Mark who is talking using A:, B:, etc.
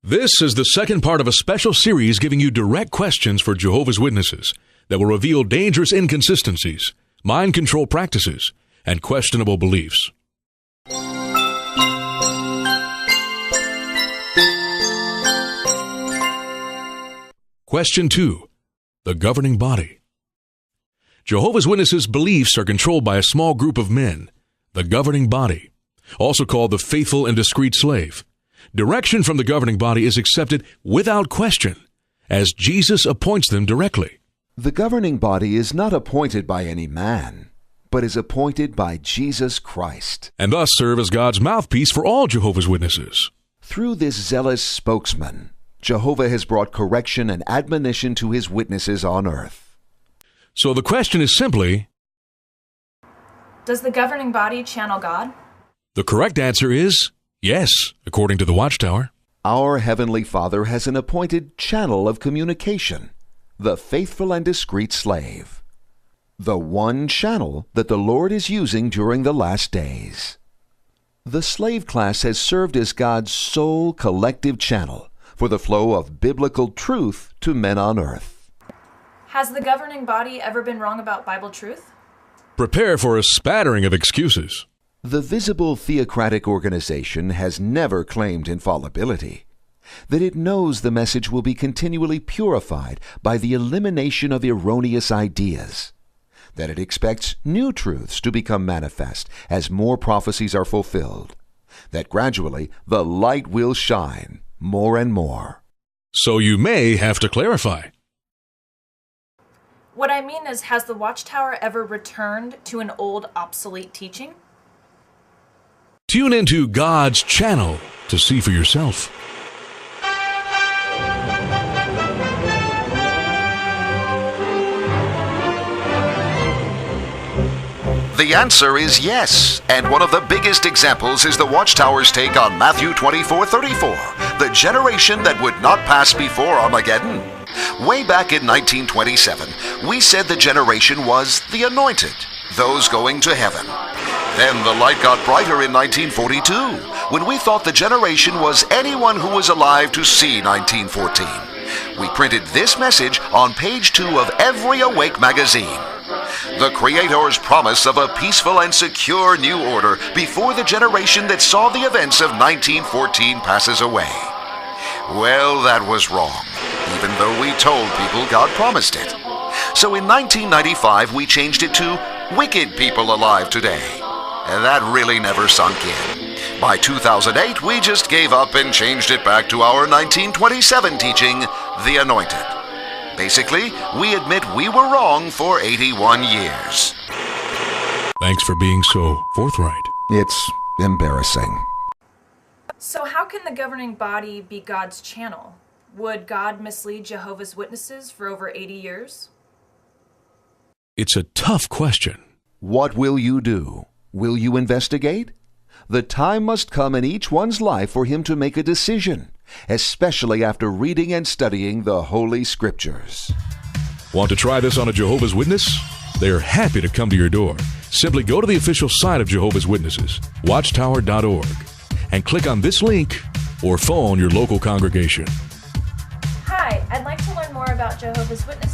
A: This is the second part of a special series giving you direct questions for Jehovah's Witnesses that will reveal dangerous inconsistencies, mind control practices, and questionable beliefs. Question 2. The governing body. Jehovah's Witnesses' beliefs are controlled by a small group of men, the governing body, also called the faithful and discreet slave. Direction from the governing body is accepted without question, as Jesus appoints them directly.
B: The governing body is not appointed by any man, but is appointed by Jesus Christ,
A: And thus serve as God's mouthpiece for all Jehovah's Witnesses.
B: Through this zealous spokesman, Jehovah has brought correction and admonition to his witnesses on earth.
A: So the question is simply,
C: Does the governing body channel God?
A: the correct answer is yes, according to the Watchtower.
B: Our Heavenly Father has an appointed channel of communication, the faithful and discreet slave. The one channel that the Lord is using during the last days. The slave class has served as God's sole collective channel for the flow of biblical truth to men on earth.
C: Has the governing body ever been wrong about Bible truth?
A: Prepare for a spattering of excuses.
B: The visible theocratic organization has never claimed infallibility, that it knows the message will be continually purified by the elimination of erroneous ideas, that it expects new truths to become manifest as more prophecies are fulfilled, that gradually the light will shine more and more.
A: So you may have to clarify.
C: What I mean is, has the Watchtower ever returned to an old, obsolete teaching?
A: Tune into God's channel to see for yourself.
B: The answer is yes, and one of the biggest examples is the Watchtower's take on Matthew 24:34, the generation that would not pass before Armageddon. Way back in 1927, we said the generation was the anointed, those going to heaven. Then the light got brighter in 1942, when we thought the generation was anyone who was alive to see 1914. We printed this message on page 2 of every Awake magazine. The Creator's promise of a peaceful and secure new order before the generation that saw the events of 1914 passes away. Well, that was wrong, even though we told people God promised it. So in 1995, we changed it to Wicked People Alive Today. And that really never sunk in. By 2008, we just gave up and changed it back to our 1927 teaching, The Anointed. Basically, we admit we were wrong for 81 years.
A: Thanks for being so forthright.
B: It's embarrassing.
C: So how can the governing body be God's channel? Would God mislead Jehovah's Witnesses for over 80 years?
A: It's a tough question.
B: What will you do? Will you investigate? The time must come in each one's life for him to make a decision, especially after reading and studying the Holy Scriptures.
A: Want to try this on a Jehovah's Witness? They're happy to come to your door. Simply go to the official site of Jehovah's Witnesses, watchtower.org, and click on this link or phone your local congregation.
C: Hi, I'd like to learn more about Jehovah's Witnesses.